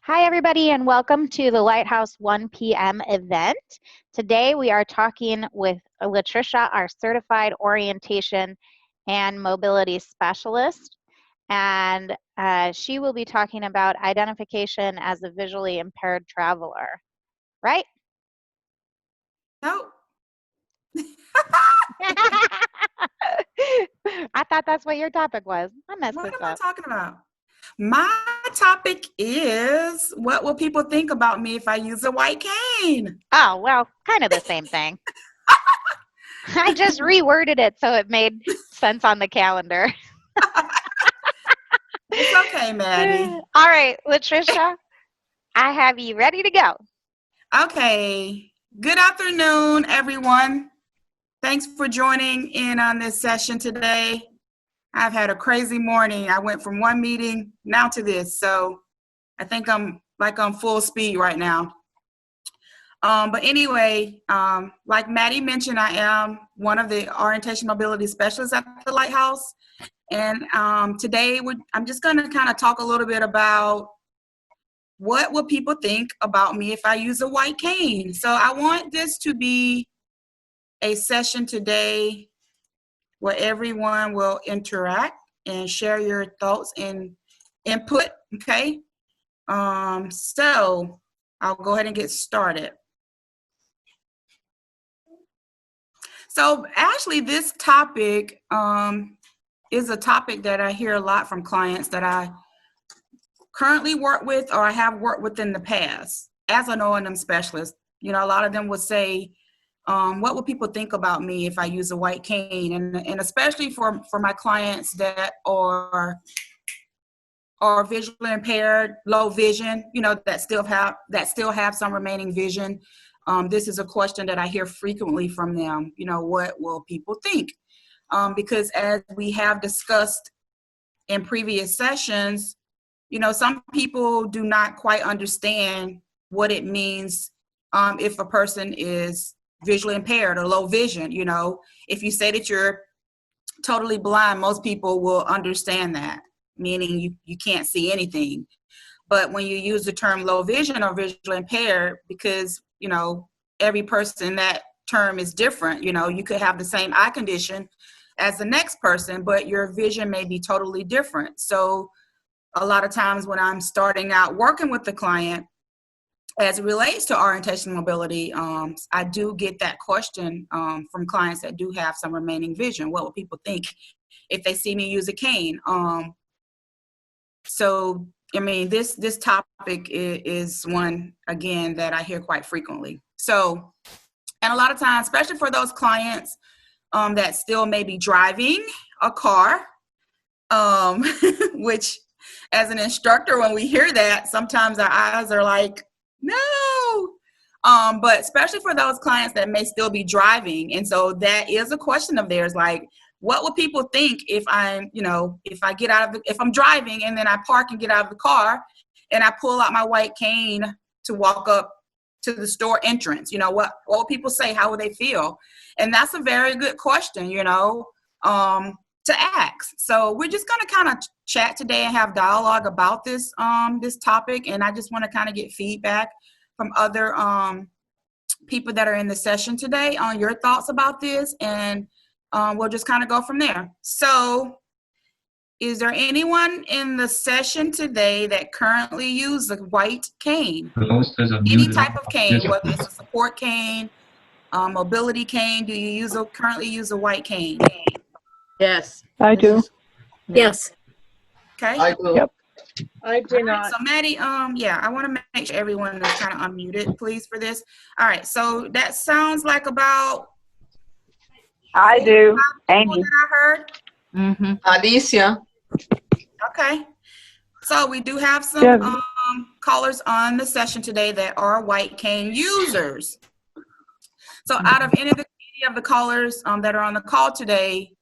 Hi, everybody, and welcome to the Lighthouse 1 p.m. event. Today, we are talking with Latricia, our certified orientation and mobility specialist, and she will be talking about identification as a visually impaired traveler, right? No. I thought that's what your topic was. I messed What this am I up. talking about? My topic is, what will people think about me if I use a white cane? Oh, well, kind of the same thing. I just reworded it so it made sense on the calendar. It's okay, Maddie. All right, Latricia, I have you ready to go. Okay. Good afternoon, everyone. Thanks for joining in on this session today. I've had a crazy morning. I went from one meeting now to this, so I think I'm on full speed right now. But anyway, like Maddie mentioned, I am one of the orientation mobility specialists at the Lighthouse. And today I'm just going to kind of talk a little bit about what will people think about me if I use a white cane. So I want this to be a session today where everyone will interact and share your thoughts and input, okay? So I'll go ahead and get started. So actually this topic is a topic that I hear a lot from clients that I currently work with or I have worked with in the past as an O&M specialist. You know, a lot of them would say, what will people think about me if I use a white cane? And especially for my clients that are visually impaired, low vision, you know, that still have some remaining vision. This is a question that I hear frequently from them. You know, what will people think? Because as we have discussed in previous sessions, you know, some people do not quite understand what it means if a person is visually impaired or low vision. You know, if you say that you're totally blind, most people will understand that, meaning you can't see anything. But when you use the term low vision or visually impaired, because, you know, every person, that term is different. You know, you could have the same eye condition as the next person, but your vision may be totally different. So a lot of times when I'm starting out working with the client, as it relates to orientation mobility, I do get that question from clients that do have some remaining vision. What will people think if they see me use a cane? So, I mean, this topic is one, again, that I hear quite frequently. So, and a lot of times, especially for those clients that still may be driving a car, which as an instructor, when we hear that, sometimes our eyes are like, no. But especially for those clients that may still be driving. And so that is a question of theirs, like, what will people think if I'm, you know, if I'm driving and then I park and get out of the car and I pull out my white cane to walk up to the store entrance? You know, what will people say? How will they feel? And that's a very good question, you know, to ask. So we're just going to kind of chat today and have dialogue about this topic. And I just want to kind of get feedback from other people that are in the session today on your thoughts about this. And we'll just kind of go from there. So is there anyone in the session today that currently uses a white cane? Any type of cane, whether it's a support cane, mobility cane, do you currently use a white cane? Yes. I do. Yes. Okay. I do. Yep. I do not. So Maddie, yeah, I want to make sure everyone is kind of unmuted, please, for this. All right. So that sounds like about I do. people Amy. that I heard. Mm-hmm. Alicia. Okay. So we do have some callers on the session today that are white cane users. So out of any of the callers that are on the call today,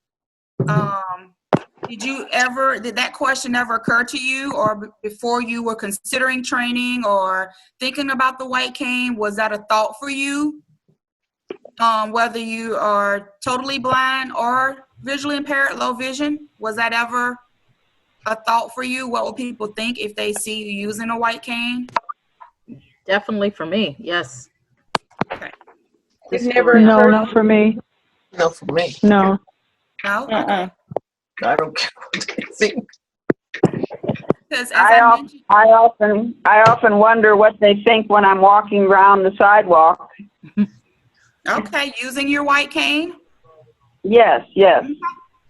did that question ever occur to you, or before you were considering training or thinking about the white cane, was that a thought for you? Whether you are totally blind or visually impaired, low vision, was that ever a thought for you? What will people think if they see you using a white cane? Definitely for me, yes. Okay. This Never, no, not for me. No, for me. No. No? Okay. I don't care what they think. Because as I mentioned, I often wonder what they think when I'm walking around the sidewalk. okay, using your white cane? Yes, yes.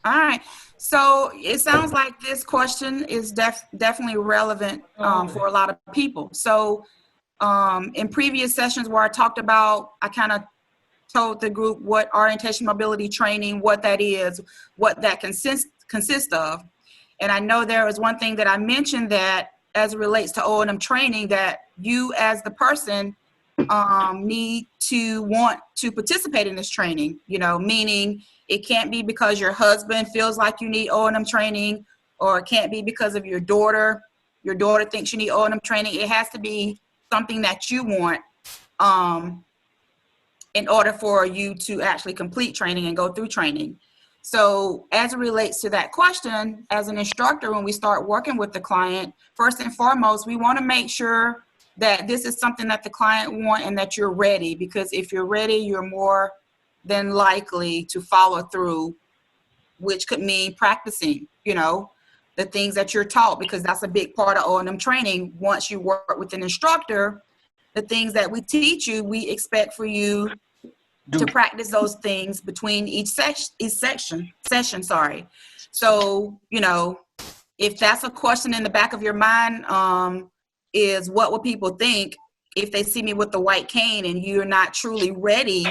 All right. So it sounds like this question is definitely relevant for a lot of people. So in previous sessions where I talked about, I kind of told the group what orientation mobility training, what that is, what that consists of. And I know there was one thing that I mentioned that as it relates to O&M training, that you as the person need to want to participate in this training, you know, meaning it can't be because your husband feels like you need O&M training, or it can't be because of your daughter thinks you need O&M training. It has to be something that you want in order for you to actually complete training and go through training. So as it relates to that question, as an instructor, when we start working with the client, first and foremost, we want to make sure that this is something that the client wants and that you're ready, because if you're ready, you're more than likely to follow through, which could mean practicing, you know, the things that you're taught, because that's a big part of O&M training. Once you work with an instructor, the things that we teach you, we expect for you to practice those things between each session. So, you know, if that's a question in the back of your mind, is what will people think if they see me with the white cane and you're not truly ready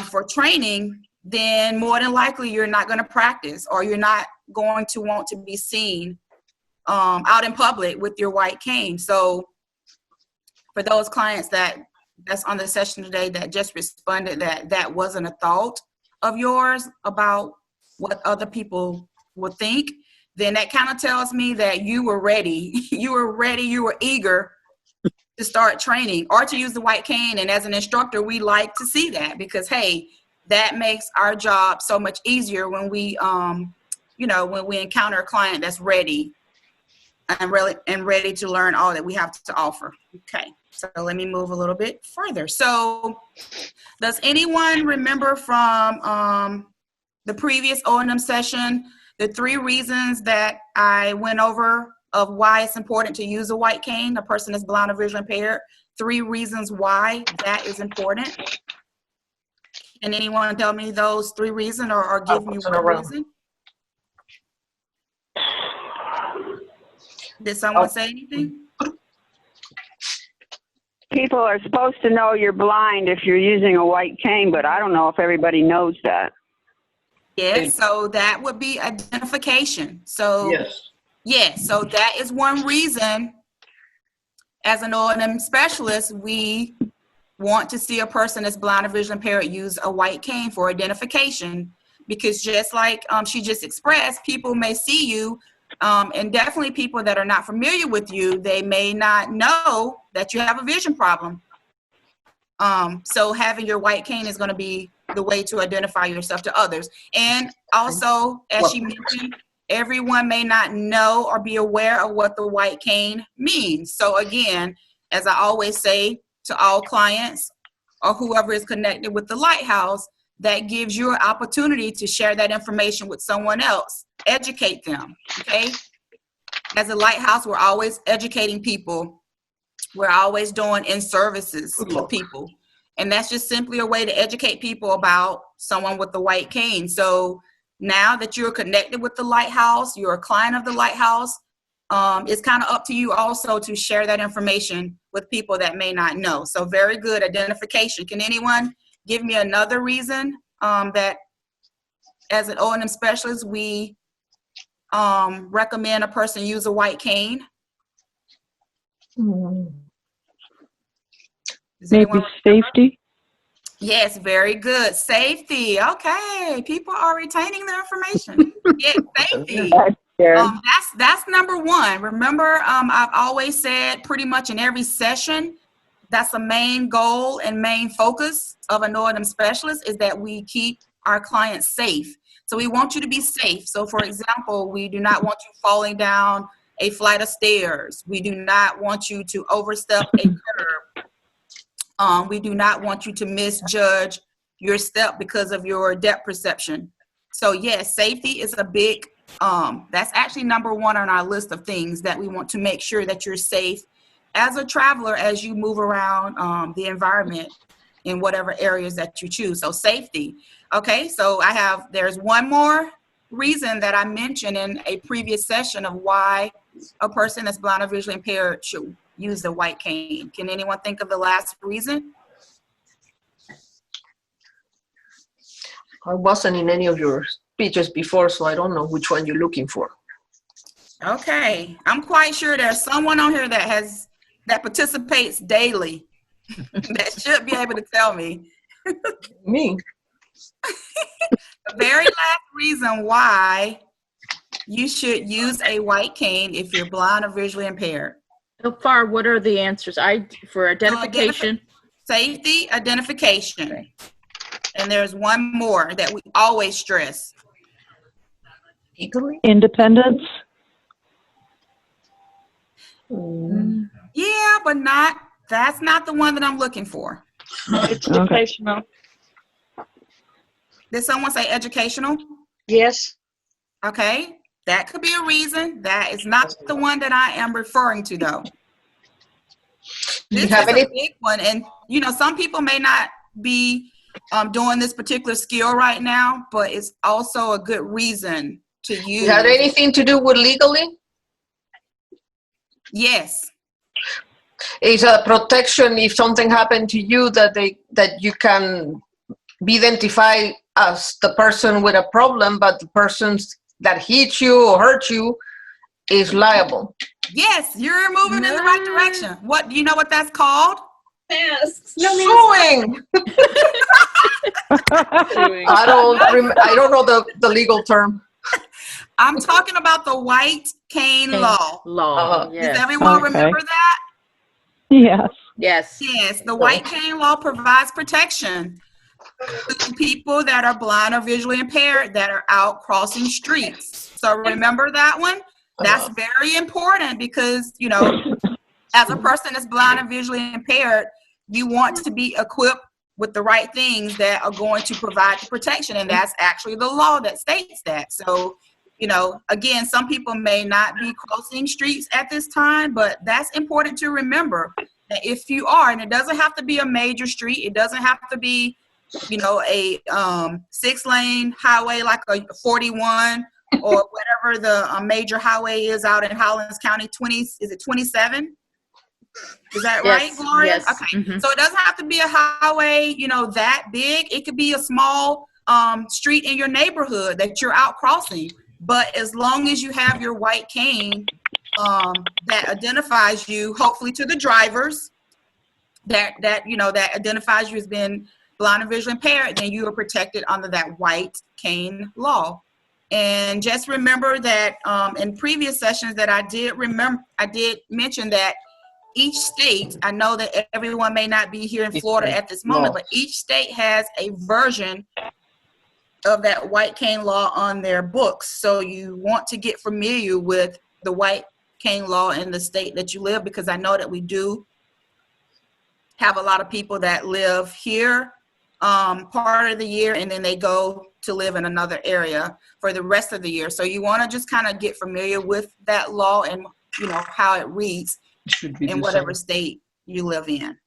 for training, then more than likely you're not going to practice, or you're not going to want to be seen out in public with your white cane. So for those clients that's on the session today that just responded that wasn't a thought of yours about what other people would think, then that kind of tells me that you were ready. You were eager to start training or to use the white cane. And as an instructor, we like to see that, because, hey, that makes our job so much easier when we, you know, when we encounter a client that's ready and ready to learn all that we have to offer. Okay. So let me move a little bit further. So does anyone remember from the previous O&M session, the 3 reasons that I went over of why it's important to use a white cane? A person is blind or visually impaired. 3 reasons why that is important. Can anyone tell me those 3 reasons, or give me one reason? Did someone say anything? People are supposed to know you're blind if you're using a white cane, but I don't know if everybody knows that. Yes, so that would be identification. So yes, so that is one reason as an O&M specialist, we want to see a person that's blind or visually impaired use a white cane for identification, because just like she just expressed, people may see you, and definitely people that are not familiar with you, they may not know that you have a vision problem. So having your white cane is going to be the way to identify yourself to others. And also, as she mentioned, everyone may not know or be aware of what the white cane means. So again, as I always say to all clients or whoever is connected with the Lighthouse, that gives you an opportunity to share that information with someone else, educate them, okay? As a Lighthouse, we're always educating people. We're always doing in-services for people. And that's just simply a way to educate people about someone with the white cane. So now that you're connected with the Lighthouse, you're a client of the Lighthouse, it's kind of up to you also to share that information with people that may not know. So very good identification. Can anyone give me another reason that as an O&M specialist, we recommend a person use a white cane? Maybe safety? Yes, very good. Safety. Okay, people are retaining their information. Yes, safety. That's number 1. Remember, I've always said pretty much in every session, that's a main goal and main focus of an O&M specialist, is that we keep our clients safe. So we want you to be safe. So for example, we do not want you falling down a flight of stairs. We do not want you to overstep a curb. We do not want you to misjudge your step because of your depth perception. So yes, safety is a big, that's actually number one on our list of things that we want to make sure that you're safe as a traveler as you move around the environment in whatever areas that you choose. So safety. Okay, so there's one more reason that I mentioned in a previous session of why a person that's blind or visually impaired should use the white cane. Can anyone think of the last reason? I wasn't in any of your speeches before, so I don't know which one you're looking for. Okay, I'm quite sure there's someone on here that participates daily that should be able to tell me. Me? The very last reason why you should use a white cane if you're blind or visually impaired. So far, what are the answers? For identification. Safety, identification. And there's one more that we always stress. Legally? Independence. Yeah, but that's not the one that I'm looking for. Educational. Did someone say educational? Yes. Okay, that could be a reason. That is not the one that I am referring to, though. This is a big one, and some people may not be doing this particular skill right now, but it's also a good reason to use. Had anything to do with legally? Yes. It's a protection if something happened to you that you can be identified as the person with a problem, but the person that hit you or hurt you is liable. Yes, you're moving in the right direction. What do you know what that's called? Yes. Suing. I don't know the legal term. I'm talking about the white cane law. Yes. Does everyone Okay. remember that? Yes. Yes. Yes, the white cane law provides protection to people that are blind or visually impaired that are out crossing streets. So remember that one? That's very important because, as a person that's blind and visually impaired, you want to be equipped with the right things that are going to provide the protection. And that's actually the law that states that. So, again, some people may not be crossing streets at this time, but that's important to remember that if you are, and it doesn't have to be a major street, it doesn't have to be, a 6-lane highway like a 41 or whatever the major highway is out in Hollins County. 27? Is that right, Gloria? Yes. Okay. Mm-hmm. So it doesn't have to be a highway, that big. It could be a small street in your neighborhood that you're out crossing. But as long as you have your white cane that identifies you, hopefully to the drivers, that identifies you as being blind and visually impaired, then you are protected under that white cane law. And just remember that in previous sessions that I did mention that each state, I know that everyone may not be here in Florida at this moment, but each state has a version of that white cane law on their books. So you want to get familiar with the white cane law in the state that you live, because I know that we do have a lot of people that live here part of the year and then they go to live in another area for the rest of the year. So you want to just kind of get familiar with that law and how it reads in whatever state you live in.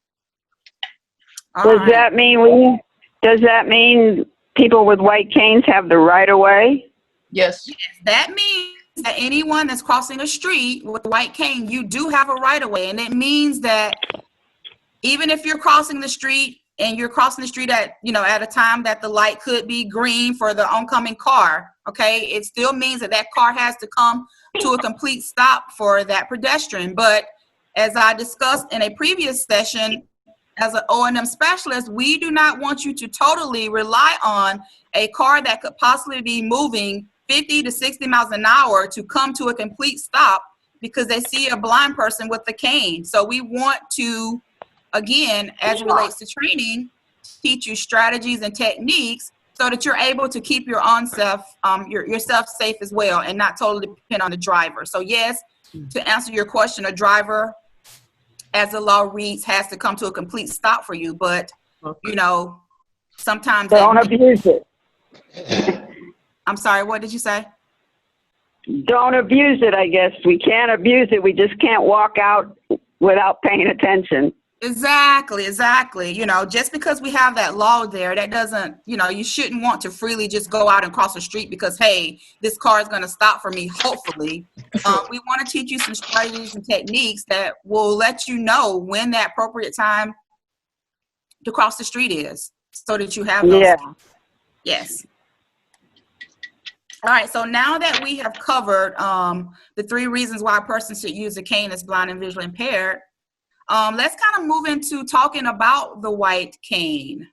Does that mean people with white canes have the right of way? Yes. That means that anyone that's crossing a street with a white cane, you do have a right of way. And it means that even if you're crossing the street and you're crossing the street at a time that the light could be green for the oncoming car, okay, it still means that car has to come to a complete stop for that pedestrian. But as I discussed in a previous session, as an O&M specialist, we do not want you to totally rely on a car that could possibly be moving 50 to 60 miles an hour to come to a complete stop because they see a blind person with a cane. So we want to, again, as it relates to training, teach you strategies and techniques so that you're able to keep your own self, yourself safe as well, and not totally depend on the driver. So yes, to answer your question, a driver, as the law reads, has to come to a complete stop for you. But you know, sometimes Don't abuse it. I'm sorry, what did you say? Don't abuse it, I guess. We can't abuse it. We just can't walk out without paying attention. Exactly. You know, just because we have that law there, that doesn't, you know, you shouldn't want to freely just go out and cross the street because, hey, this car is going to stop for me, hopefully. We want to teach you some strategies and techniques that will let you know when that appropriate time to cross the street is, so that you have those. Yeah. Yes. All right, so now that we have covered the 3 reasons why a person should use a cane that's blind and visually impaired, let's kind of move into talking about the white cane.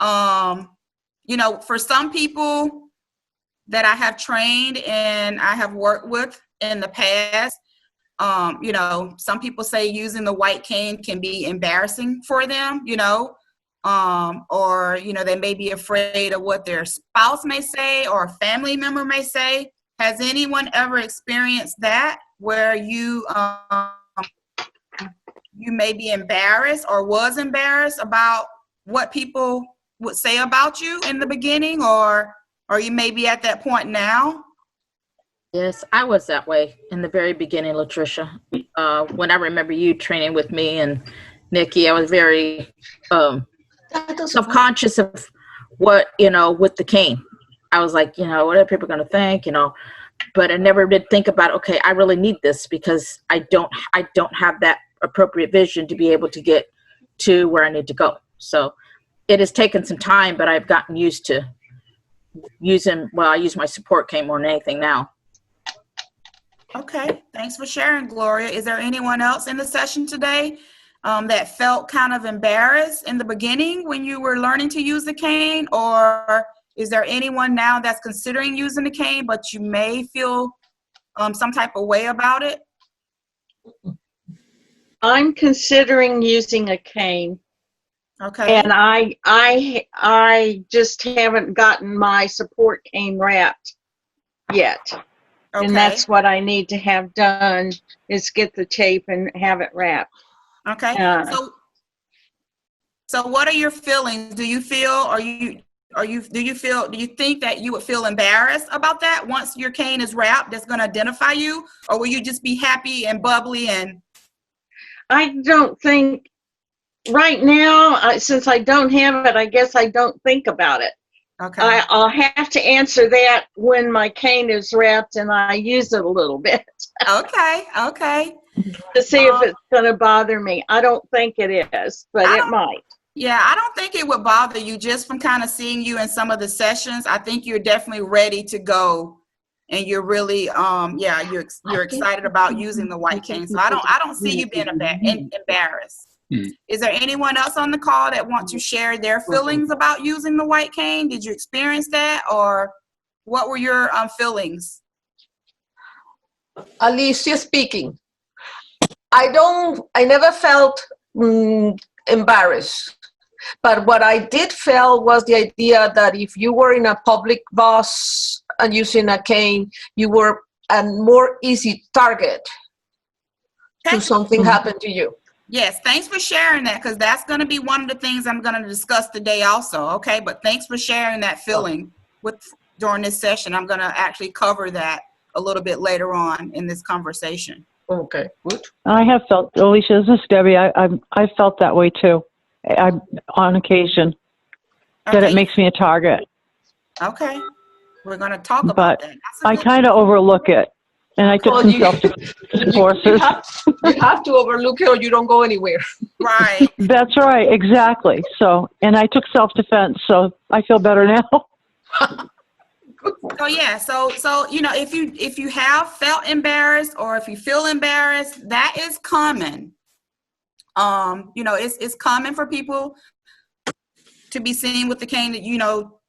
You know, for some people that I have trained and I have worked with in the past, you know, some people say using the white cane can be embarrassing for them, you know, or, you know, they may be afraid of what their spouse may say or a family member may say. Has anyone ever experienced that, where you may be embarrassed or was embarrassed about what people would say about you in the beginning, or you may be at that point now? Yes, I was that way in the very beginning, Latricia. When I remember you training with me and Nikki, I was very subconscious of what, you know, with the cane. I was like, you know, what are people going to think, you know? But I never did think about, okay, I really need this because I don't have that appropriate vision to be able to get to where I need to go. So it has taken some time, but I've gotten used to using, well, I use my support cane more than anything now. Okay, thanks for sharing, Gloria. Is there anyone else in the session today that felt kind of embarrassed in the beginning when you were learning to use the cane? Or is there anyone now that's considering using the cane, but you may feel some type of way about it? I'm considering using a cane, Okay. and I just haven't gotten my support cane wrapped yet. Okay. And that's what I need to have done, is get the tape and have it wrapped. Okay. So what are your feelings? Do you feel, do you think that you would feel embarrassed about that once your cane is wrapped, that's going to identify you? Or will you just be happy and bubbly? And I don't think, right now, since I don't have it, I guess I don't think about it. okay. I'll have to answer that when my cane is wrapped and I use it a little bit Okay. to see if it's going to bother me. I don't think it is, but it might. Yeah, I don't think it would bother you just from kind of seeing you in some of the sessions. I think you're definitely ready to go, and you're really, you're excited about using the white cane. So I don't see you being embarrassed. Is there anyone else on the call that wants to share their feelings about using the white cane? Did you experience that, or what were your feelings? Alicia speaking. I never felt embarrassed. But what I did feel was the idea that if you were in a public bus and using a cane, you were a more easy target to something happen to you. Yes, thanks for sharing that, because that's going to be one of the things I'm going to discuss today also, okay? But thanks for sharing that feeling during this session. I'm going to actually cover that a little bit later on in this conversation. Okay, good. I have felt, Alicia, this is Debbie. I felt that way too. On occasion, that it makes me a target. Okay, we're going to talk about But that. I kind of overlook it, and I took some self-defense courses. You have to overlook it or you don't go anywhere. Right. That's right, exactly. So, and I took self-defense, so I feel better now. So yeah, so you know, if you have felt embarrassed or if you feel embarrassed, that is common. You know, it's common for people to be seen with the cane, that, you know,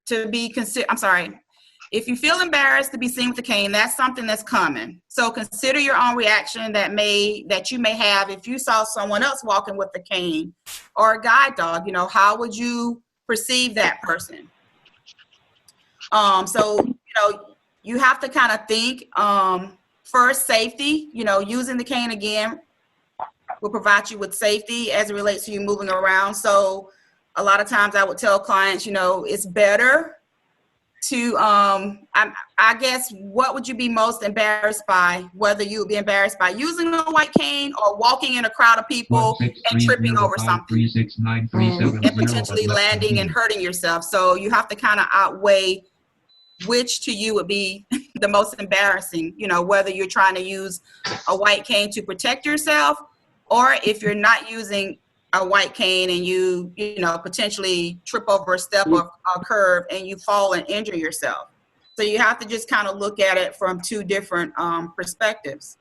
to be considered. I'm sorry. If you feel embarrassed to be seen with the cane, that's something that's common. So consider your own reaction that you may have if you saw someone else walking with a cane or a guide dog. You know, how would you perceive that person? So, you have to kind of think, first, safety, using the cane again will provide you with safety as it relates to you moving around. So a lot of times I would tell clients, it's better to, I guess, what would you be most embarrassed by? Whether you would be embarrassed by using a white cane or walking in a crowd of people and tripping over something and potentially landing and hurting yourself. So you have to kind of outweigh which to you would be the most embarrassing, whether you're trying to use a white cane to protect yourself, or if you're not using a white cane and you potentially trip over a step or a curve and you fall and injure yourself. So you have to just kind of look at it from two different perspectives.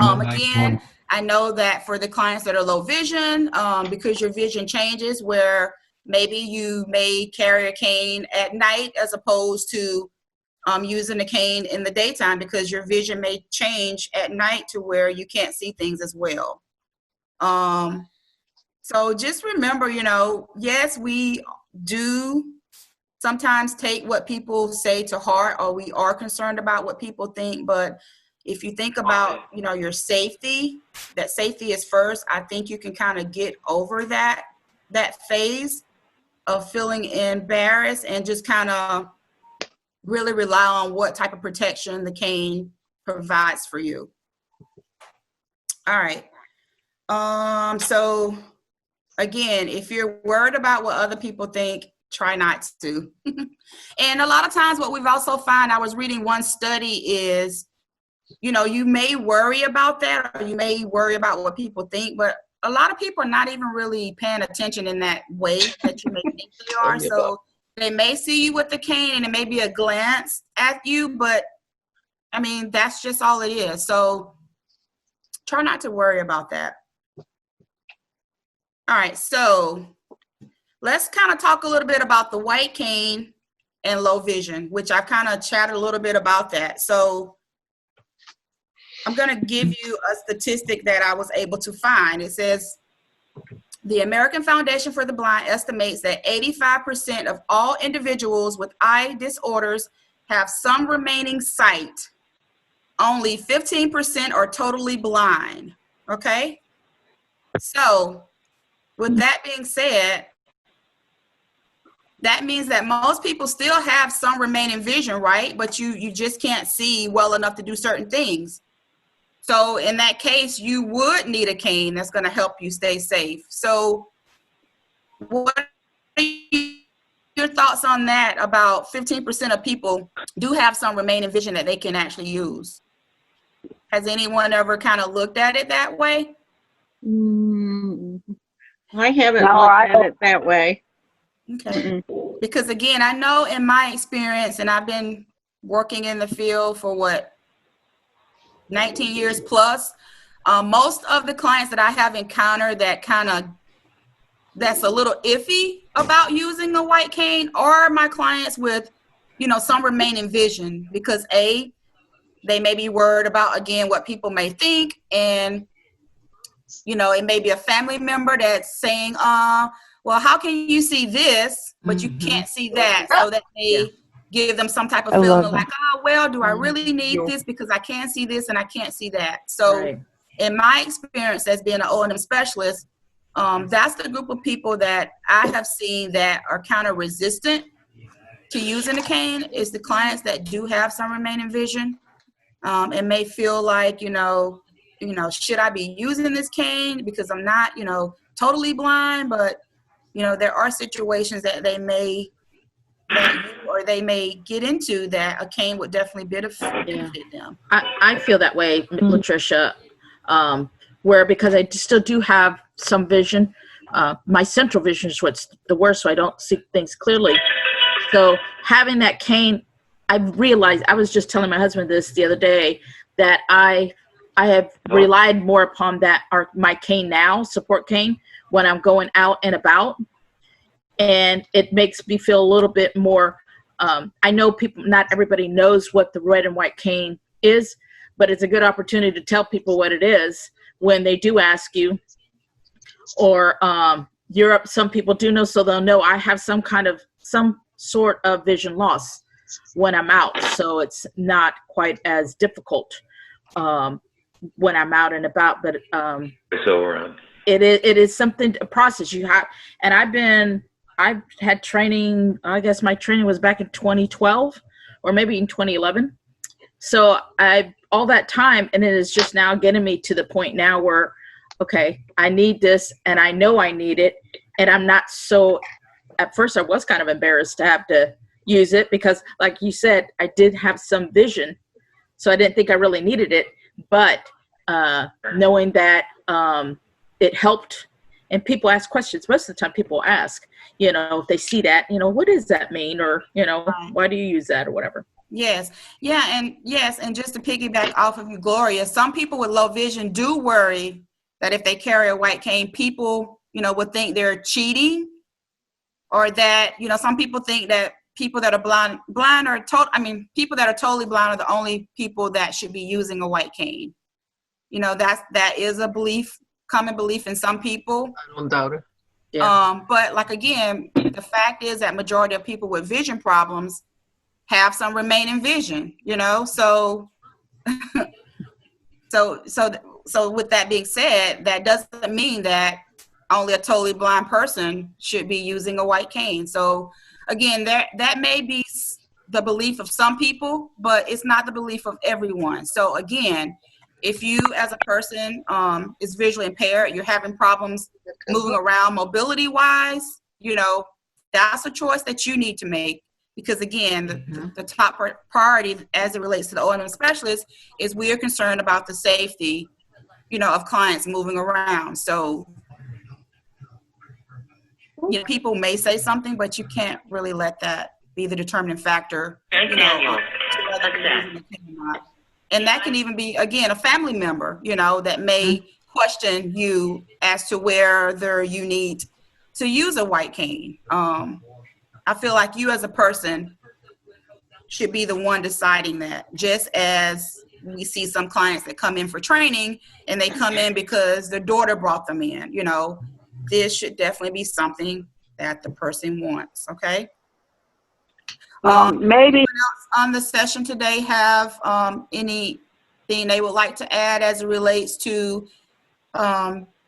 Again, I know that for the clients that are low vision, because your vision changes, where maybe you may carry a cane at night as opposed to using a cane in the daytime, because your vision may change at night to where you can't see things as well. So just remember, yes, we do sometimes take what people say to heart, or we are concerned about what people think. But if you think about, your safety, that safety is first, I think you can kind of get over that phase of feeling embarrassed and just kind of really rely on what type of protection the cane provides for you. All right. So again, if you're worried about what other people think, try not to. And a lot of times what we've also found, I was reading one study, is, you may worry about that, or you may worry about what people think, but a lot of people are not even really paying attention in that way that you may think they are. So they may see you with the cane and it may be a glance at you, but I mean, that's just all it is. So try not to worry about that. All right, so let's kind of talk a little bit about the white cane and low vision, which I kind of chatted a little bit about that. So I'm going to give you a statistic that I was able to find. It says the American Foundation for the Blind estimates that 85% of all individuals with eye disorders have some remaining sight. Only 15% are totally blind. Okay? So with that being said, that means that most people still have some remaining vision, right? But you just can't see well enough to do certain things. So in that case, you would need a cane that's going to help you stay safe. So what are your thoughts on that? About 15% of people do have some remaining vision that they can actually use. Has anyone ever kind of looked at it that way? I haven't looked at it that way. Okay. Because again, I know in my experience, and I've been working in the field for 19 years plus, most of the clients that I have encountered that's a little iffy about using a white cane are my clients with, some remaining vision, because they may be worried about, again, what people may think. And, it may be a family member that's saying, well, how can you see this, but you can't see that? So that may give them some type of feeling like, oh, well, do I really need this, because I can't see this and I can't see that. So in my experience as being an O&M specialist, that's the group of people that I have seen that are kind of resistant to using the cane, is the clients that do have some remaining vision, and may feel like, should I be using this cane because I'm not, totally blind, but, there are situations that they may get into that a cane would definitely benefit them. I feel that way, Latricia, where because I still do have some vision, my central vision is what's the worst, so I don't see things clearly. So having that cane, I've realized, I was just telling my husband this the other day, that I have relied more upon my cane now, support cane, when I'm going out and about. And it makes me feel a little bit more, I know not everybody knows what the red and white cane is, but it's a good opportunity to tell people what it is when they do ask you. Or Europe, some people do know, so they'll know I have some sort of vision loss when I'm out. So it's not quite as difficult when I'm out and about, but it is something, a process you have. And I've had training, I guess my training was back in 2012 or maybe in 2011. So all that time, and it is just now getting me to the point now where, okay, I need this and I know I need it. And I'm not so, at first I was kind of embarrassed to have to use it because like you said, I did have some vision. So I didn't think I really needed it, but knowing that it helped, and people ask questions. Most of the time people ask, if they see that, what does that mean? Or, why do you use that or whatever? Yes. Yeah. And just to piggyback off of you, Gloria, some people with low vision do worry that if they carry a white cane, people, would think they're cheating, or that, some people think that people that are blind or people that are totally blind are the only people that should be using a white cane. That is a belief, common belief in some people. I don't doubt it. Yeah. But like, again, the fact is that majority of people with vision problems have some remaining vision, so so with that being said, that doesn't mean that only a totally blind person should be using a white cane. So again, that may be the belief of some people, but it's not the belief of everyone. So again, if you as a person is visually impaired, you're having problems moving around mobility wise, that's a choice that you need to make. Because again, the top priority as it relates to the O&M specialist is we are concerned about the safety, of clients moving around. So, people may say something, but you can't really let that be the determining factor. And that can even be, again, a family member, that may question you as to whether you need to use a white cane. I feel like you as a person should be the one deciding that, just as we see some clients that come in for training and they come in because their daughter brought them in, this should definitely be something that the person wants. Okay. Maybe else on the session today have anything they would like to add as it relates to,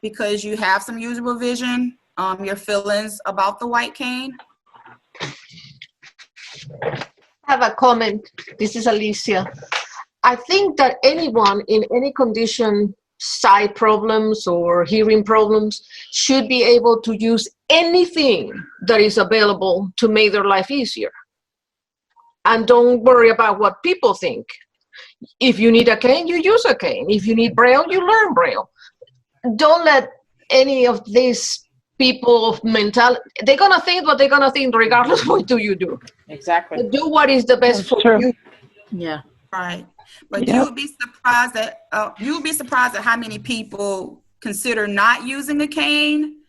because you have some usable vision, your feelings about the white cane? I have a comment. This is Alicia. I think that anyone in any condition, sight problems or hearing problems, should be able to use anything that is available to make their life easier. And don't worry about what people think. If you need a cane, you use a cane. If you need Braille, you learn Braille. Don't let any of these people of mentality, they're gonna think what they're gonna think regardless of what do you do. Exactly. Do what is the best for you. Yeah. Right. But you would be surprised at how many people consider not using a cane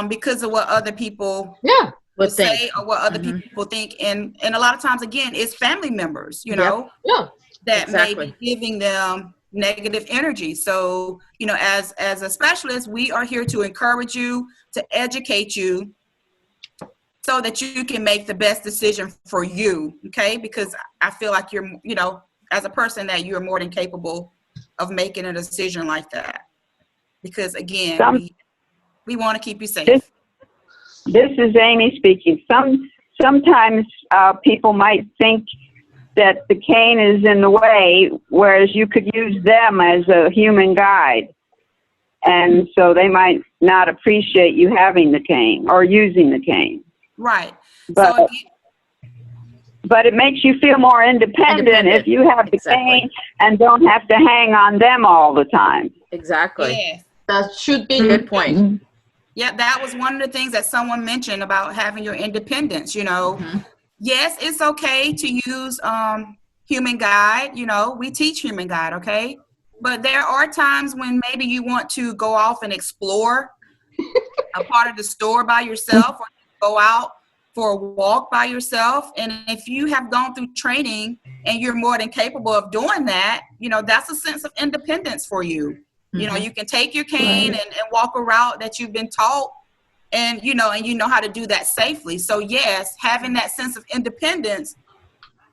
because of what other people would say or what other people think. And a lot of times, again, it's family members, that may be giving them negative energy. So, as a specialist, we are here to encourage you, to educate you, so that you can make the best decision for you, okay? Because I feel like you're, as a person, that you're more than capable of making a decision like that. Because again, we want to keep you safe. This is Amy speaking. Sometimes people might think that the cane is in the way, whereas you could use them as a human guide. And so they might not appreciate you having the cane or using the cane. Right. But it makes you feel more independent if you have the cane and don't have to hang on them all the time. Exactly. Yes. That should be a good point. Yeah, that was one of the things that someone mentioned about having your independence, Yes, it's okay to use human guide, we teach human guide, okay? But there are times when maybe you want to go off and explore a part of the store by yourself, or go out for a walk by yourself. And if you have gone through training and you're more than capable of doing that, that's a sense of independence for you. You can take your cane and walk a route that you've been taught and you know how to do that safely. So yes, having that sense of independence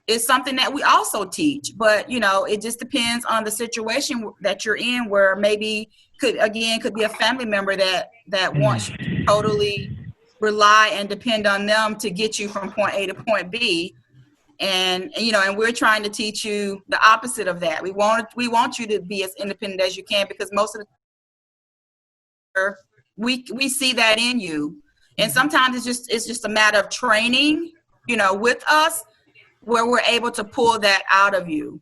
is something that we also teach, but it just depends on the situation that you're in, where maybe could be a family member that wants you to totally rely and depend on them to get you from point A to point B. And we're trying to teach you the opposite of that. We want you to be as independent as you can, because most of the time we see that in you. And sometimes it's just a matter of training, with us, where we're able to pull that out of you.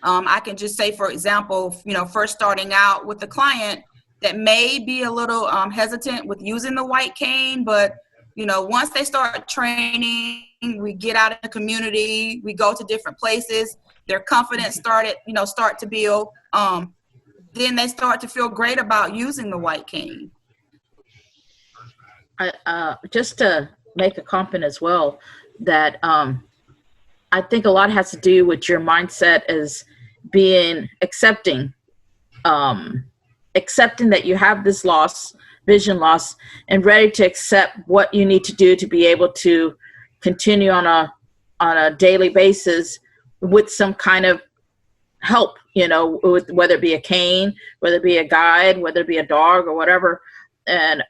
I can just say, for example, first starting out with the client that may be a little hesitant with using the white cane, but once they start training, we get out in the community, we go to different places, their confidence start to build. Then they start to feel great about using the white cane. Just to make a comment as well, that I think a lot has to do with your mindset as being accepting that you have this vision loss, and ready to accept what you need to do to be able to continue on a daily basis with some kind of help, with, whether it be a cane, whether it be a guide, whether it be a dog or whatever. And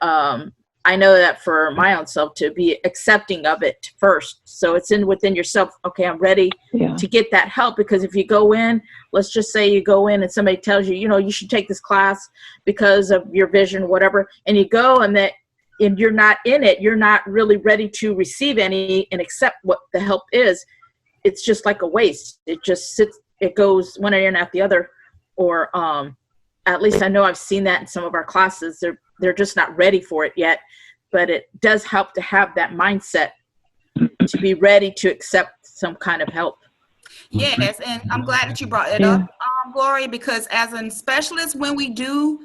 I know that for my own self, to be accepting of it first. So it's within yourself. Okay, I'm ready to get that help, because if you go in, let's just say you go in and somebody tells you, you should take this class because of your vision, whatever, and you go and you're not in it, you're not really ready to receive any and accept what the help is. It's just like a waste. It just sits, it goes one ear and out the other. Or at least I know I've seen that in some of our classes. They're just not ready for it yet, but it does help to have that mindset to be ready to accept some kind of help. Yes, and I'm glad that you brought it up, Gloria, because as a specialist, when we do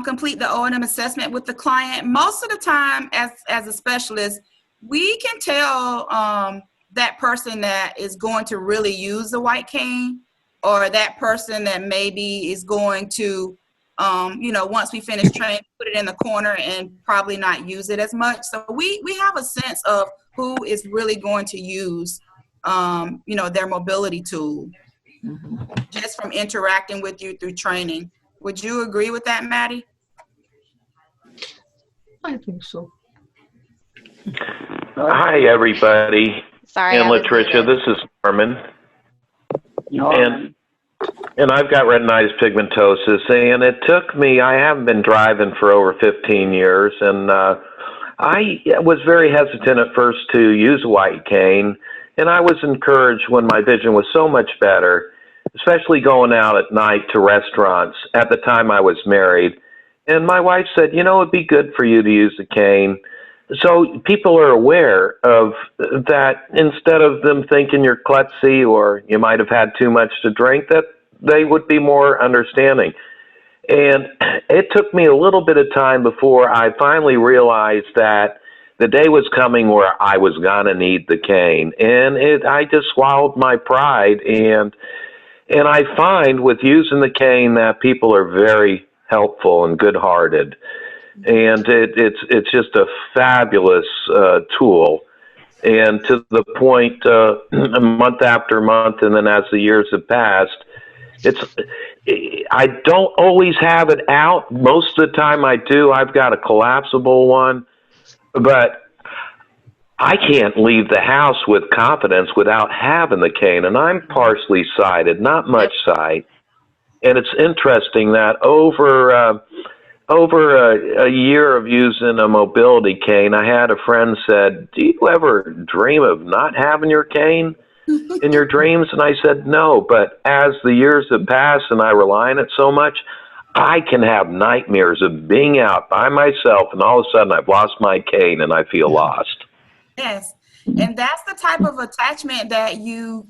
complete the O&M assessment with the client, most of the time as a specialist, we can tell that person that is going to really use the white cane, or that person that maybe is going to once we finish training, put it in the corner and probably not use it as much. So we have a sense of who is really going to use, their mobility tool, just from interacting with you through training. Would you agree with that, Maddie? I think so. Hi, everybody. Sorry. And Latricia, this is Norman. And I've got retinitis pigmentosis, and it took me, I haven't been driving for over 15 years, and I was very hesitant at first to use a white cane, and I was encouraged when my vision was so much better, especially going out at night to restaurants. At the time I was married, and my wife said, it'd be good for you to use a cane. So people are aware of that, instead of them thinking you're klutzy or you might have had too much to drink, that they would be more understanding. And it took me a little bit of time before I finally realized that the day was coming where I was going to need the cane. And I just swallowed my pride. And I find with using the cane that people are very helpful and good-hearted. And it's just a fabulous tool. And to the point, month after month, and then as the years have passed, I don't always have it out. Most of the time I do. I've got a collapsible one, but I can't leave the house with confidence without having the cane. And I'm partially sighted, not much sight. And it's interesting that over a year of using a mobility cane, I had a friend said, "Do you ever dream of not having your cane in your dreams?" And I said, "No, but as the years have passed and I rely on it so much, I can have nightmares of being out by myself and all of a sudden I've lost my cane and I feel lost." Yes. And that's the type of attachment that you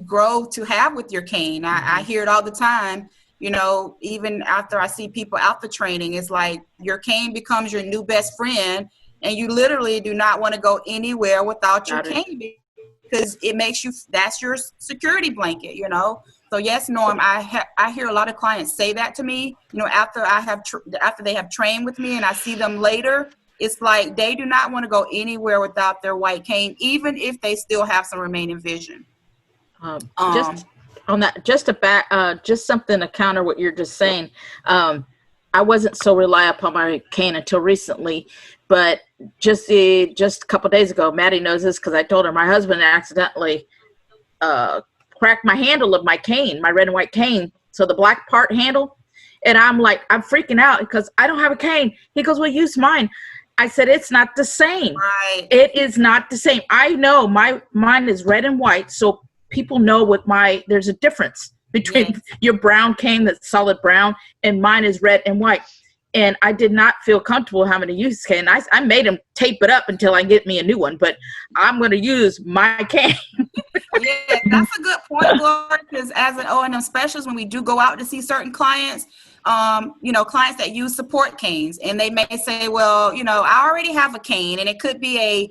grow to have with your cane. I hear it all the time. Even after I see people out the training, it's like your cane becomes your new best friend, and you literally do not want to go anywhere without your cane, because it makes you, that's your security blanket, So yes, Norm, I hear a lot of clients say that to me, after they have trained with me and I see them later, it's like they do not want to go anywhere without their white cane, even if they still have some remaining vision. Just on that, just something to counter what you're just saying. I wasn't so reliant upon my cane until recently, but just a couple days ago, Maddie knows this because I told her my husband accidentally cracked my handle of my cane, my red and white cane. So the black part handle. And I'm like, I'm freaking out because I don't have a cane. He goes, well, use mine. I said, it's not the same. Right. It is not the same. I know mine is red and white. So people know there's a difference between your brown cane that's solid brown and mine is red and white. And I did not feel comfortable having to use cane. I made him tape it up until I get me a new one, but I'm going to use my cane. Yeah, that's a good point, Gloria, because as an O&M specialist, when we do go out to see certain clients, clients that use support canes, and they may say, well, I already have a cane, and it could be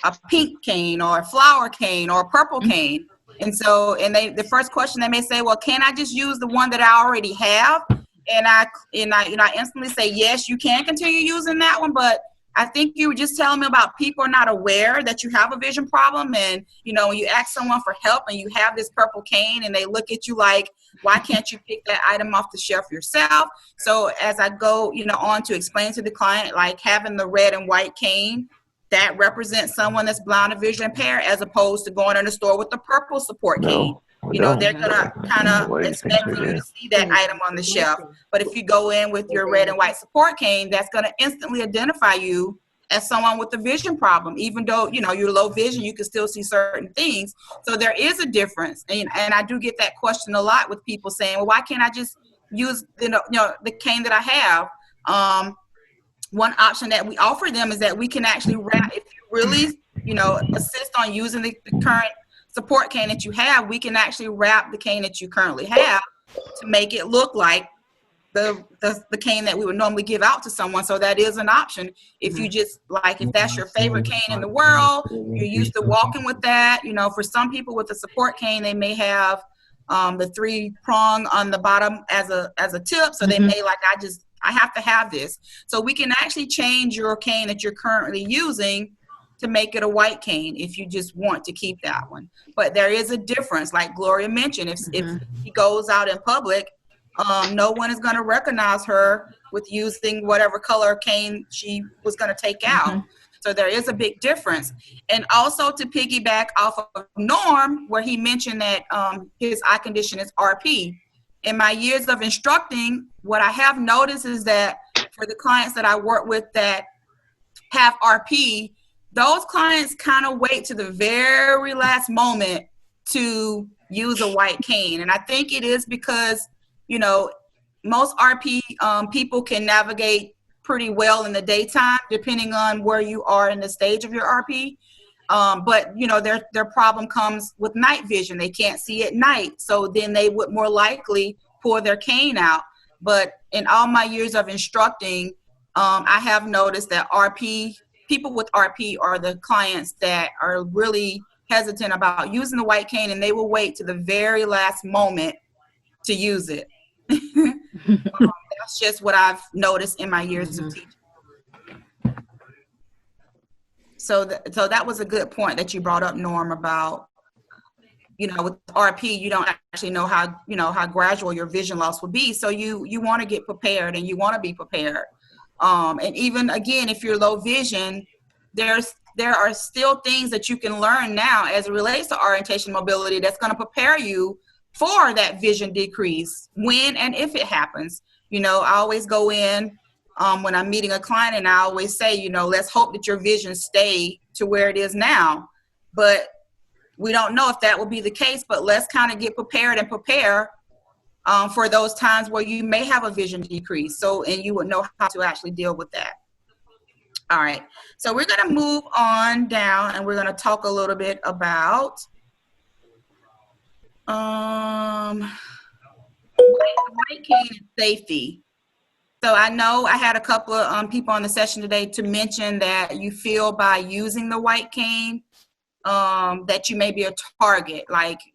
a pink cane or a flower cane or a purple cane. And so, the first question they may say, well, can I just use the one that I already have? And I instantly say, yes, you can continue using that one, but I think you were just telling me about people are not aware that you have a vision problem. And, when you ask someone for help and you have this purple cane and they look at you like, why can't you pick that item off the shelf yourself? So as I go, on to explain to the client, like having the red and white cane, that represents someone that's blind or vision impaired, as opposed to going in the store with the purple support cane. They're gonna kind of expect for you to see that item on the shelf. But if you go in with your red and white support cane, that's gonna instantly identify you as someone with a vision problem. Even though, you're low vision, you can still see certain things. So there is a difference. And I do get that question a lot with people saying, well, why can't I just use, the cane that I have? One option that we offer them is that we can actually wrap, if you really, insist on using the current support cane that you have, we can actually wrap the cane that you currently have to make it look like the cane that we would normally give out to someone. So that is an option. If you just if that's your favorite cane in the world, you're used to walking with that. For some people with a support cane, they may have the 3-prong on the bottom as a tip. So they may I have to have this. So we can actually change your cane that you're currently using to make it a white cane if you just want to keep that one. But there is a difference, like Gloria mentioned. If he goes out in public, no one is going to recognize her with using whatever color cane she was going to take out. So there is a big difference. And also to piggyback off of Norm, where he mentioned that his eye condition is RP. In my years of instructing, what I have noticed is that for the clients that I work with that have RP, those clients kind of wait to the very last moment to use a white cane. And I think it is because, most RP people can navigate pretty well in the daytime, depending on where you are in the stage of your RP. But, their problem comes with night vision. They can't see at night. So then they would more likely pull their cane out. But in all my years of instructing, I have noticed that people with RP are the clients that are really hesitant about using the white cane, and they will wait to the very last moment to use it. That's just what I've noticed in my years of teaching. So that was a good point that you brought up, Norm, about, with RP, you don't actually know how gradual your vision loss will be. So you want to get prepared, and you want to be prepared. And even again, if you're low vision, there are still things that you can learn now as it relates to orientation mobility that's going to prepare you for that vision decrease when and if it happens. I always go in when I'm meeting a client, and I always say, let's hope that your vision stay to where it is now. But we don't know if that will be the case, but let's kind of get prepared and prepare for those times where you may have a vision decrease. And you would know how to actually deal with that. All right, so we're going to move on down, and we're going to talk a little bit about white cane and safety. So I know I had a couple of people on the session today to mention that you feel by using the white cane that you may be a target,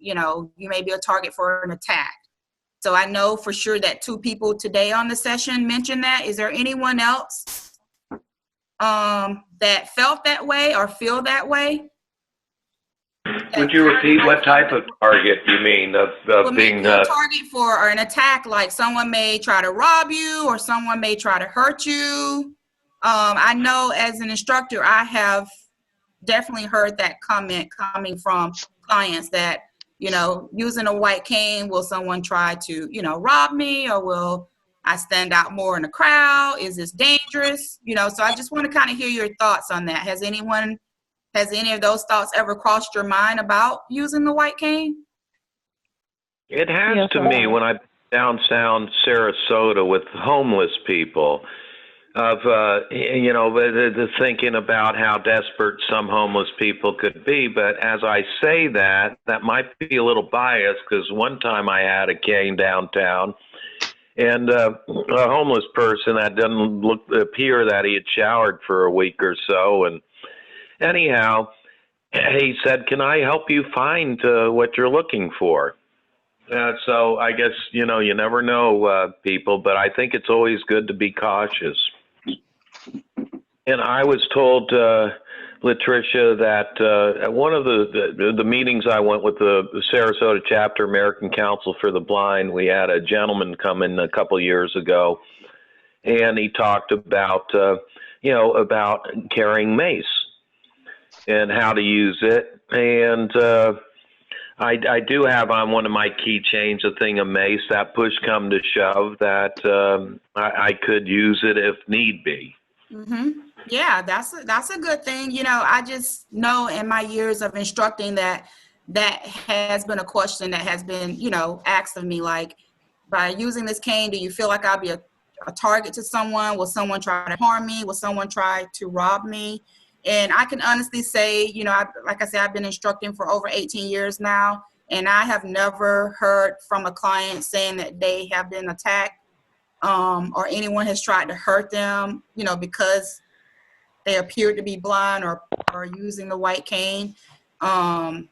you may be a target for an attack. So I know for sure that 2 people today on the session mentioned that. Is there anyone else that felt that way or feel that way. Would you repeat what type of target you mean of being a target for or an attack? Like someone may try to rob you, or someone may try to hurt you. I know as an instructor, I have definitely heard that comment coming from clients that, you know, using a white cane, will someone try to, you know, rob me, or will I stand out more in the crowd? Is this dangerous? You know, so I just want to kind of hear your thoughts on that. Has any of those thoughts ever crossed your mind about using the white cane? It has to me when I'm downtown Sarasota with homeless people, of you know, the thinking about how desperate some homeless people could be. But as I say that might be a little biased, because one time I had a cane downtown, and a homeless person that didn't appear that he had showered for a week or so, and anyhow, he said, "Can I help you find what you're looking for?" So I guess, you know, you never know, people, but I think it's always good to be cautious. And I was told, Latricia, that at one of the meetings I went with the Sarasota chapter, American Council for the Blind, we had a gentleman come in a couple years ago, and he talked about, you know, about carrying mace and how to use it. And I do have on one of my keychains a thing of mace, that push come to shove, that I could use it if need be. Mm-hmm. Yeah, that's a good thing. You know, I just know in my years of instructing that has been a question that has been, you know, asked of me, like, by using this cane, do you feel like I'll be a target to someone? Will someone try to harm me? Will someone try to rob me? And I can honestly say, you know, like I said, I've been instructing for over 18 years now, and I have never heard from a client saying that they have been attacked, or anyone has tried to hurt them, you know, because they appear to be blind or using the white cane. And,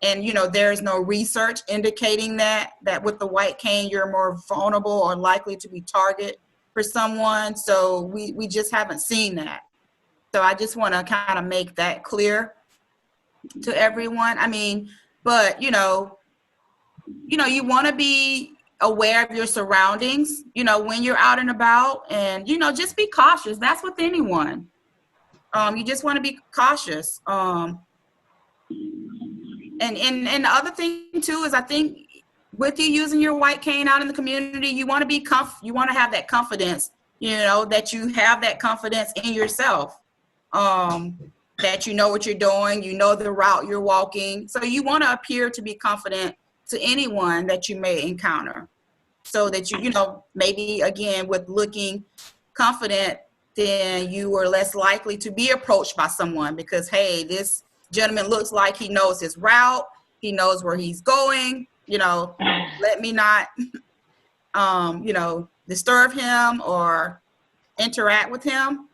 you know, there's no research indicating that with the white cane, you're more vulnerable or likely to be target for someone. So we just haven't seen that. So I just want to kind of make that clear to everyone. I mean, but, you know, you want to be aware of your surroundings, you know, when you're out and about, and, you know, just be cautious. That's with anyone. You just want to be cautious. And the other thing too is, I think with you using your white cane out in the community, you want to be you want to have that confidence, you know, that you have that confidence in yourself, that you know what you're doing, you know the route you're walking. So you want to appear to be confident to anyone that you may encounter, so that you know, maybe again, with looking confident, then you are less likely to be approached by someone, because, hey, this gentleman looks like he knows his route, he knows where he's going, you know, let me not, you know, disturb him or interact with him.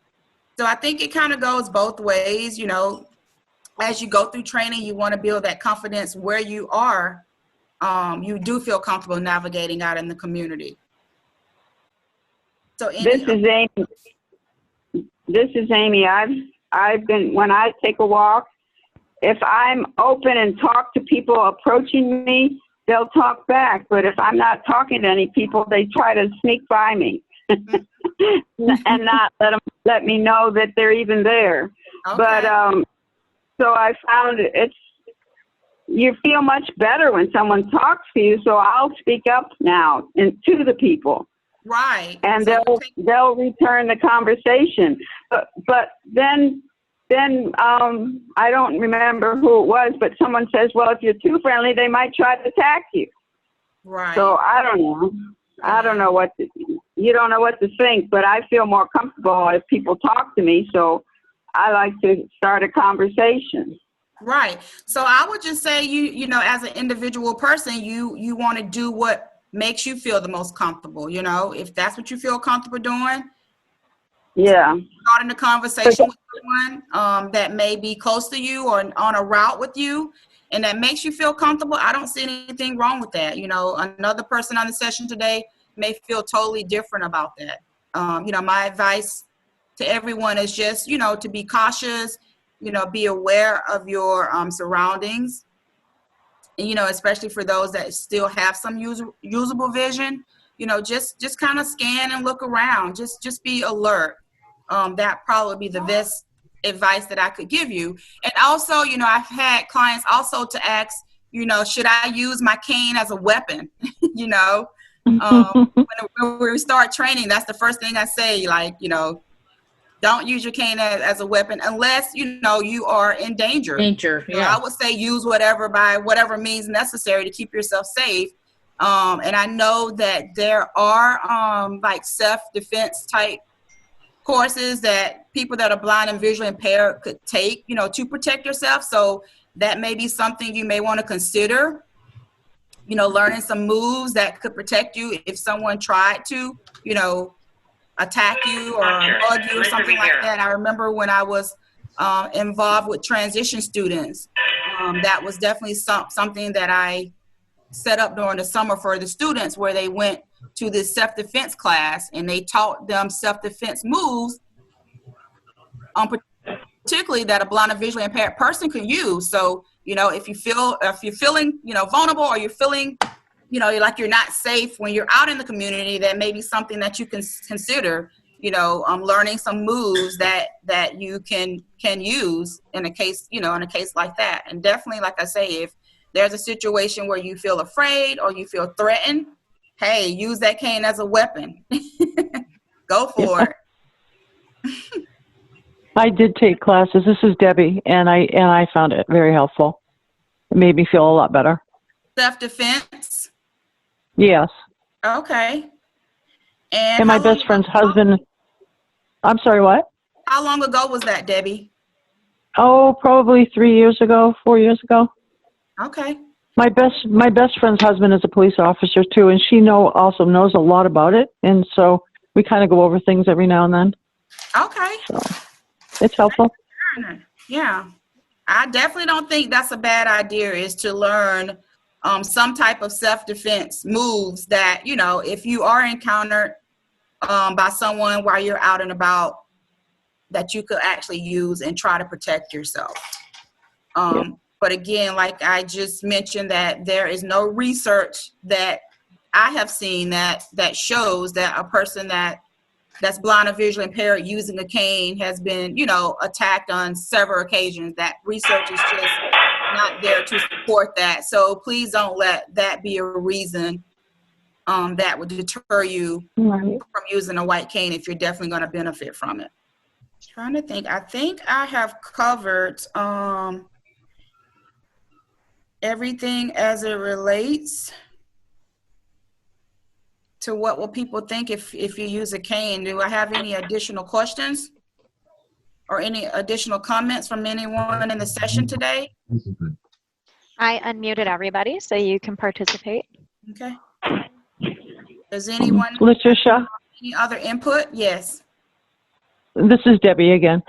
So I think it kind of goes both ways. You know, as you go through training, you want to build that confidence where you are. You do feel comfortable navigating out in the community. So this is Amy. I've been, when I take a walk, if I'm open and talk to people approaching me, they'll talk back. But if I'm not talking to any people, they try to sneak by me and not let me know that they're even there. Okay. But so I found you feel much better when someone talks to you. So I'll speak up now to the people. Right. And they'll return the conversation. But then I don't remember who it was, but someone says, well, if you're too friendly, they might try to attack you. Right. So I don't know. I don't know you don't know what to think, but I feel more comfortable if people talk to me. So I like to start a conversation. Right. So I would just say, you know, as an individual person, you want to do what makes you feel the most comfortable. You know, if that's what you feel comfortable doing. Yeah. Starting a conversation with someone that may be close to you or on a route with you, and that makes you feel comfortable, I don't see anything wrong with that. You know, another person on the session today may feel totally different about that. You know, my advice to everyone is just, to be cautious, be aware of your surroundings. And, especially for those that still have some usable vision, just kind of scan and look around. Just be alert. That probably would be the best advice that I could give you. And also, I've had clients also to ask, should I use my cane as a weapon? When we start training, that's the first thing I say, like, don't use your cane as a weapon unless, you are in danger. Yeah. I would say use by whatever means necessary to keep yourself safe. And I know that there are like self-defense type courses that people that are blind and visually impaired could take, to protect yourself. So that may be something you may want to consider, learning some moves that could protect you if someone tried to, attack you or mug you or something like that. I remember when I was involved with transition students, that was definitely something that I set up during the summer for the students, where they went to this self-defense class and they taught them self-defense moves, particularly that a blind and visually impaired person can use. So, if you're feeling, vulnerable, or you're feeling, like you're not safe when you're out in the community, that may be something that you can consider, learning some moves that you can use in a case, in a case like that. And definitely, like I say, if there's a situation where you feel afraid or you feel threatened, hey, use that cane as a weapon. Go for it. I did take classes. This is Debbie, and I found it very helpful. It made me feel a lot better. Self-defense? Yes. Okay. And my best friend's husband. I'm sorry, what? How long ago was that, Debbie? Oh, probably 4 years ago. Okay. My best friend's husband is a police officer too, and she also knows a lot about it, and so we kind of go over things every now and then. Okay. So it's helpful. Yeah. I definitely don't think that's a bad idea, is to learn some type of self-defense moves that, if you are encountered by someone while you're out and about, that you could actually use and try to protect yourself. But again, like I just mentioned, that there is no research that I have seen that shows that a person that's blind or visually impaired using a cane has been, attacked on several occasions. That research is just not there to support that. So please don't let that be a reason that would deter you from using a white cane if you're definitely going to benefit from it. Trying to think. I think I have covered everything as it relates to what will people think if you use a cane. Do I have any additional questions or any additional comments from anyone in the session today? I unmuted everybody so you can participate. Okay. Does anyone Letitia? any other input? Yes. This is Debbie again.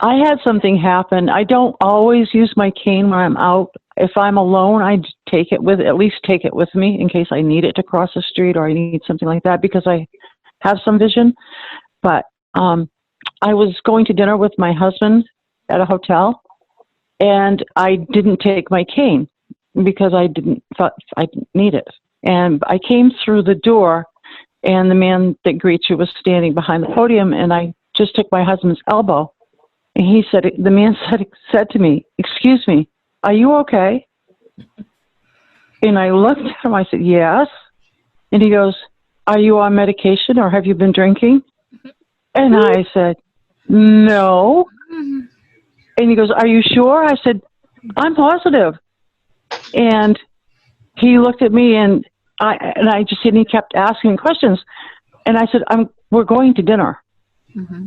I had something happen. I don't always use my cane when I'm out. If I'm alone, I at least take it with me in case I need it to cross the street or I need something like that, because I have some vision. But I was going to dinner with my husband at a hotel, and I didn't take my cane because I thought I didn't need it. And I came through the door, and the man that greets you was standing behind the podium, and I just took my husband's elbow. And the man said to me, "Excuse me, are you okay?" And I looked at him, I said, "Yes." And he goes, "Are you on medication or have you been drinking?" And I said, "No." And he goes, "Are you sure?" I said, "I'm positive." And he looked at me and he kept asking questions. And I said, "We're going to dinner." Mm-hmm.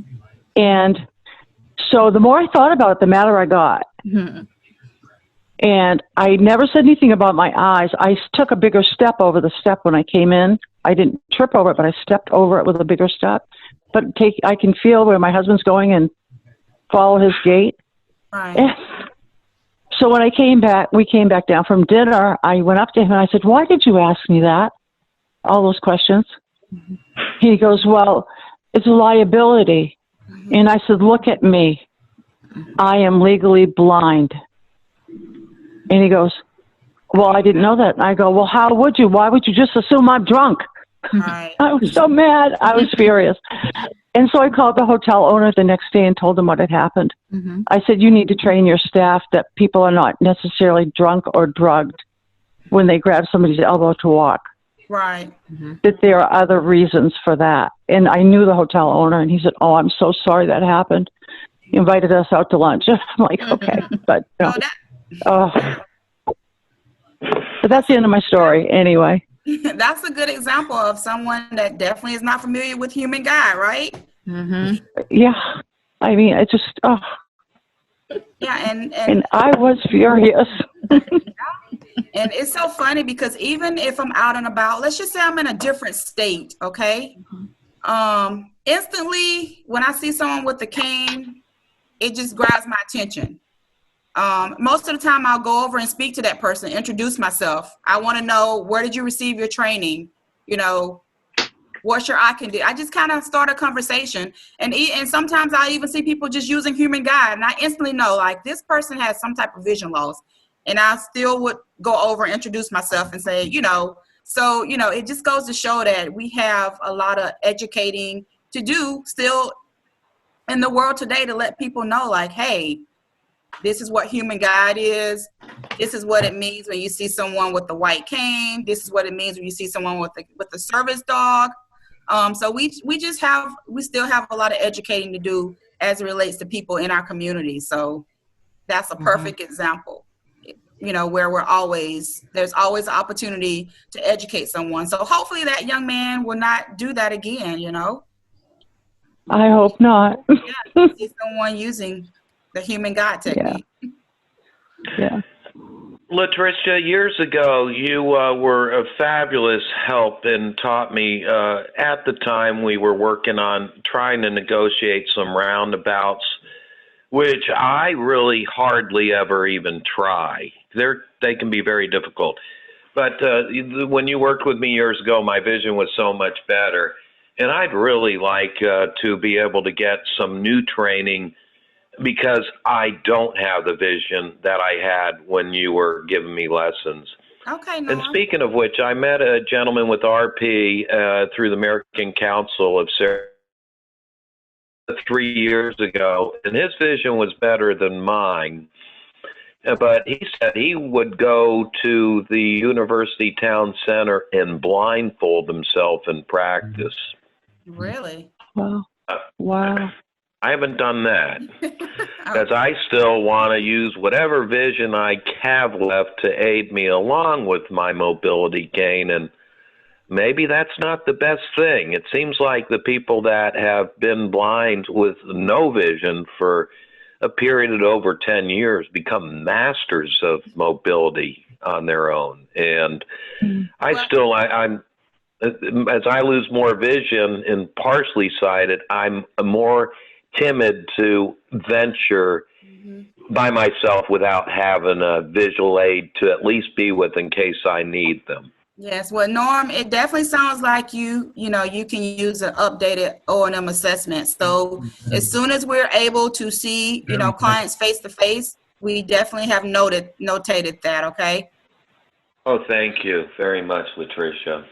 And so the more I thought about it, the madder I got. Mm-hmm. And I never said anything about my eyes. I took a bigger step over the step when I came in. I didn't trip over it, but I stepped over it with a bigger step. But I can feel where my husband's going and follow his gait. Right. So when we came back down from dinner, I went up to him and I said, "Why did you ask me that? All those questions?" Mm-hmm. He goes, "Well, it's a liability." Mm-hmm. And I said, look at me. I am legally blind. And he goes, well, I didn't know that. And I go, well, how would you? Why would you just assume I'm drunk? Right. I was so mad. I was furious. And so I called the hotel owner the next day and told him what had happened. I said, you need to train your staff that people are not necessarily drunk or drugged when they grab somebody's elbow to walk. Right. That there are other reasons for that. And I knew the hotel owner, and he said, oh, I'm so sorry that happened. He invited us out to lunch. I'm like, okay. But, no. But that's the end of my story anyway. That's a good example of someone that definitely is not familiar with human guide, right? Yeah. I mean, it just, Yeah, and I was furious. And it's so funny because even if I'm out and about, let's just say I'm in a different state, okay? Instantly, when I see someone with a cane, it just grabs my attention. Most of the time I'll go over and speak to that person, introduce myself. I want to know, where did you receive your training? You know, what's your eye condition? I just kind of start a conversation. And sometimes I even see people just using human guide, and I instantly know, like, this person has some type of vision loss. And I still would go over and introduce myself and say, you know, so, you know, it just goes to show that we have a lot of educating to do still in the world today to let people know, like, hey, this is what human guide is. This is what it means when you see someone with the white cane. This is what it means when you see someone with the service dog. So we still have a lot of educating to do as it relates to people in our community. So that's a perfect example, you know, where there's always an opportunity to educate someone. So hopefully that young man will not do that again, you know. I hope not. Yeah, see someone using the human guide technique. Yeah. Latricia, years ago, you were a fabulous help and taught me. At the time, we were working on trying to negotiate some roundabouts, which I really hardly ever even try. They can be very difficult. But when you worked with me years ago, my vision was so much better. And I'd really like to be able to get some new training, because I don't have the vision that I had when you were giving me lessons. Okay, And speaking of which, I met a gentleman with RP through the American Council of Sarah 3 years ago, and his vision was better than mine. But he said he would go to the University Town Center and blindfold himself and practice. Really? Wow. Wow. I haven't done that because I still want to use whatever vision I have left to aid me along with my mobility gain, and maybe that's not the best thing. It seems like the people that have been blind with no vision for a period of over 10 years become masters of mobility on their own. And I'm as I lose more vision and partially sighted, I'm more timid to venture by myself without having a visual aid to at least be with in case I need them. Yes, well, Norm, it definitely sounds like you can use an updated O&M assessment. So as soon as we're able to see, clients face to face, we definitely have notated that, okay? Oh, thank you very much, Latricia.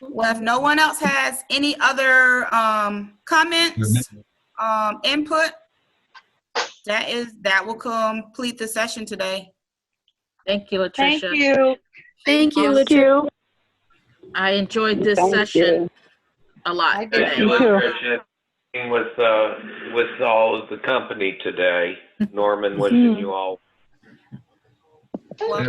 Well, if no one else has any other comments, input, that will complete the session today. Thank you, Latricia. Thank you. Thank you, Thank you. I enjoyed this session a lot. I did Thank too. you, Latricia. With all of the company today, Norman, wishing you all. Well,